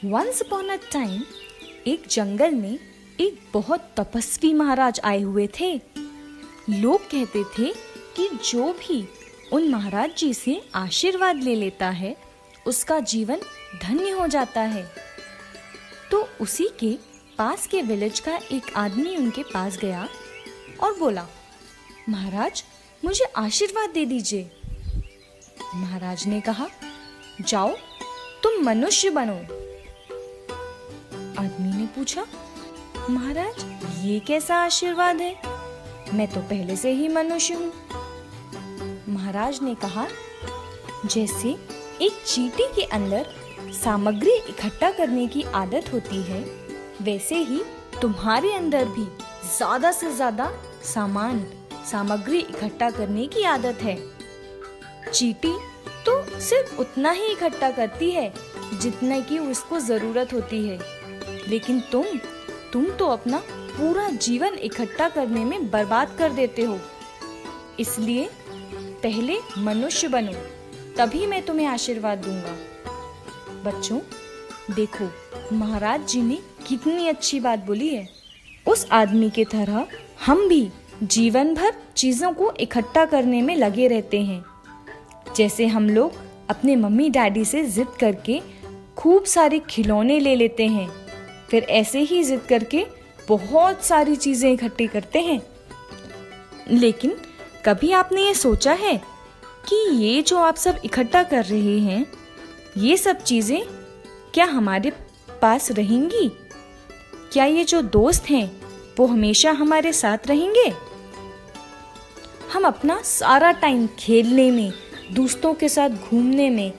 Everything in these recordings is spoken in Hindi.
वंस अपॉन अ टाइम एक जंगल में एक बहुत तपस्वी महाराज आए हुए थे। लोग कहते थे कि जो भी उन महाराज जी से आशीर्वाद ले लेता है उसका जीवन धन्य हो जाता है। तो उसी के पास के विलेज का एक आदमी उनके पास गया और बोला, महाराज मुझे आशीर्वाद दे दीजिए। महाराज ने कहा, जाओ तुम मनुष्य बनो। आदमी ने पूछा, महाराज ये कैसा आशीर्वाद है, मैं तो पहले से ही मनुष्य हूँ। महाराज ने कहा, जैसे एक चींटी के अंदर सामग्री इकट्ठा करने की आदत होती है, वैसे ही तुम्हारे अंदर भी ज्यादा से ज्यादा सामग्री इकट्ठा करने की आदत है। चींटी तो सिर्फ उतना ही इकट्ठा करती है जितना की उसको जरूरत होती है, लेकिन तुम तो अपना पूरा जीवन इकट्ठा करने में बर्बाद कर देते हो। इसलिए पहले मनुष्य बनो, तभी मैं तुम्हें आशीर्वाद दूंगा। बच्चों देखो, महाराज जी ने कितनी अच्छी बात बोली है। उस आदमी की तरह हम भी जीवन भर चीजों को इकट्ठा करने में लगे रहते हैं। जैसे हम लोग अपने मम्मी डैडी से जिद करके खूब सारे खिलौने ले लेते हैं, फिर ऐसे ही जिद करके बहुत सारी चीजें इकट्ठी करते हैं। लेकिन कभी आपने ये सोचा है कि ये जो आप सब इकट्ठा कर रहे हैं, ये सब चीजें क्या हमारे पास रहेंगी? क्या ये जो दोस्त हैं वो हमेशा हमारे साथ रहेंगे? हम अपना सारा टाइम खेलने में, दोस्तों के साथ घूमने में,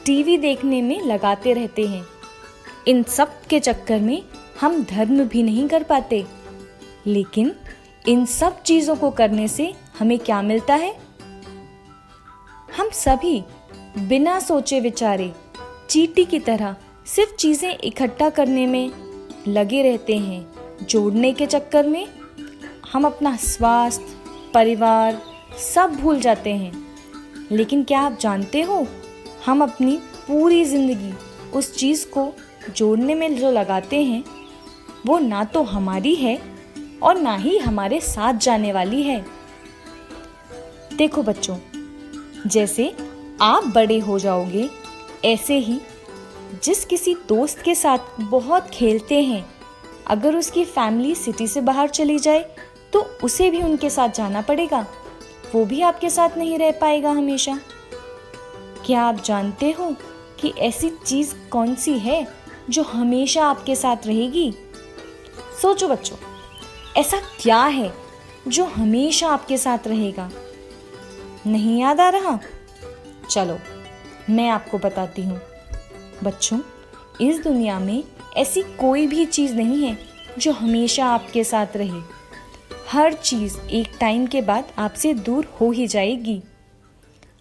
टीवी देखने में लगाते रहते हैं। इन सब के चक्कर में हम धर्म भी नहीं कर पाते। लेकिन इन सब चीजों को करने से हमें क्या मिलता है? हम सभी बिना सोचे विचारे चींटी की तरह सिर्फ चीजें इकट्ठा करने में लगे रहते हैं। जोड़ने के चक्कर में हम अपना स्वास्थ्य, परिवार सब भूल जाते हैं। लेकिन क्या आप जानते हो, हम अपनी पूरी जिंदगी उस चीज को जोड़ने में जो लगाते हैं वो ना तो हमारी है और ना ही हमारे साथ जाने वाली है। देखो बच्चों, जैसे आप बड़े हो जाओगे, ऐसे ही जिस किसी दोस्त के साथ बहुत खेलते हैं, अगर उसकी फैमिली सिटी से बाहर चली जाए तो उसे भी उनके साथ जाना पड़ेगा। वो भी आपके साथ नहीं रह पाएगा हमेशा। क्या आप जानते हो कि ऐसी चीज कौन सी है जो हमेशा आपके साथ रहेगी? सोचो बच्चों, ऐसा क्या है जो हमेशा आपके साथ रहेगा? नहीं याद आ रहा? चलो मैं आपको बताती हूँ। बच्चों, इस दुनिया में ऐसी कोई भी चीज़ नहीं है जो हमेशा आपके साथ रहे। हर चीज़ एक टाइम के बाद आपसे दूर हो ही जाएगी।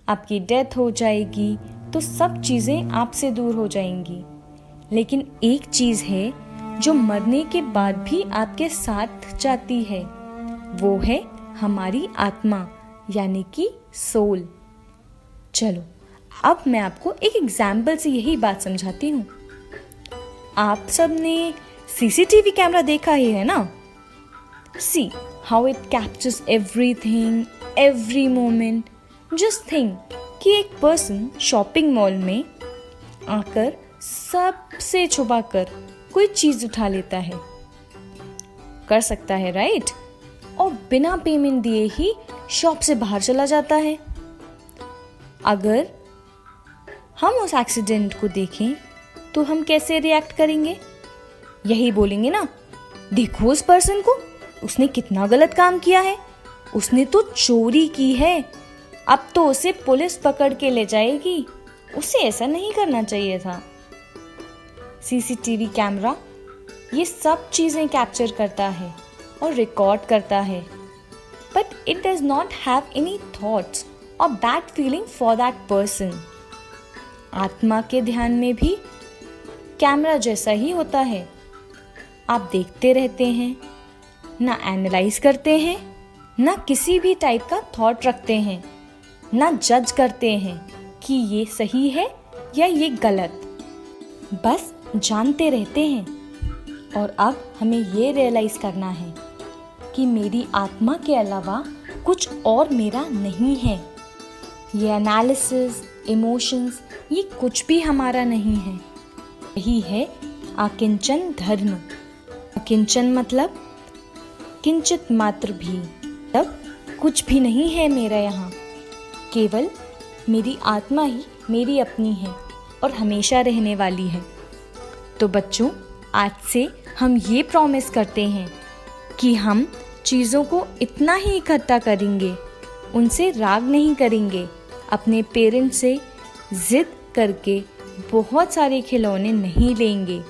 आपकी डेथ हो जाएगी तो सब चीज़ें आपसे दूर हो जाएंगी। लेकिन एक चीज़ है जो मरने के बाद भी आपके साथ जाती है, वो है हमारी आत्मा, यानी कि सोल। चलो अब मैं आपको एक एग्जाम्पल से यही बात समझाती हूँ। आप सब ने सीसीटीवी कैमरा देखा ही है ना? See how it captures everything, every moment. Just think कि एक पर्सन शॉपिंग मॉल में आकर सबसे छुपाकर कोई चीज उठा लेता है, कर सकता है राइट? और बिना पेमेंट दिए ही शॉप से बाहर चला जाता है। अगर हम उस एक्सीडेंट को देखें तो हम कैसे रिएक्ट करेंगे? यही बोलेंगे ना, देखो उस पर्सन को, उसने कितना गलत काम किया है, उसने तो चोरी की है, अब तो उसे पुलिस पकड़ के ले जाएगी, उसे ऐसा नहीं करना चाहिए था। सीसीटीवी कैमरा ये सब चीजें कैप्चर करता है और रिकॉर्ड करता है, but it does not have any thoughts और bad feeling for that person. आत्मा के ध्यान में भी कैमरा जैसा ही होता है। आप देखते रहते हैं, ना एनालाइज करते हैं, ना किसी भी टाइप का थॉट रखते हैं, ना जज करते हैं कि ये सही है या ये गलत। बस जानते रहते हैं और अब हमें ये रियलाइज़ करना है कि मेरी आत्मा के अलावा कुछ और मेरा नहीं है। ये एनालिसिस, इमोशंस, ये कुछ भी हमारा नहीं है। यही है अकिंचन धर्म। अकिंचन मतलब किंचित मात्र भी, तब कुछ भी नहीं है मेरा यहाँ। केवल मेरी आत्मा ही मेरी अपनी है और हमेशा रहने वाली है। तो बच्चों, आज से हम ये प्रॉमिस करते हैं कि हम चीज़ों को इतना ही इकट्ठा करेंगे, उनसे राग नहीं करेंगे, अपने पेरेंट्स से ज़िद करके बहुत सारे खिलौने नहीं लेंगे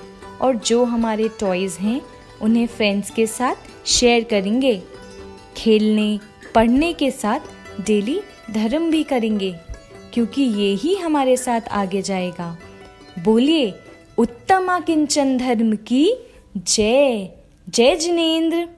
और जो हमारे टॉयज़ हैं उन्हें फ्रेंड्स के साथ शेयर करेंगे। खेलने पढ़ने के साथ डेली धर्म भी करेंगे, क्योंकि ये ही हमारे साथ आगे जाएगा। बोलिए उत्तम किंचन धर्म की जय। जय जिनेंद्र।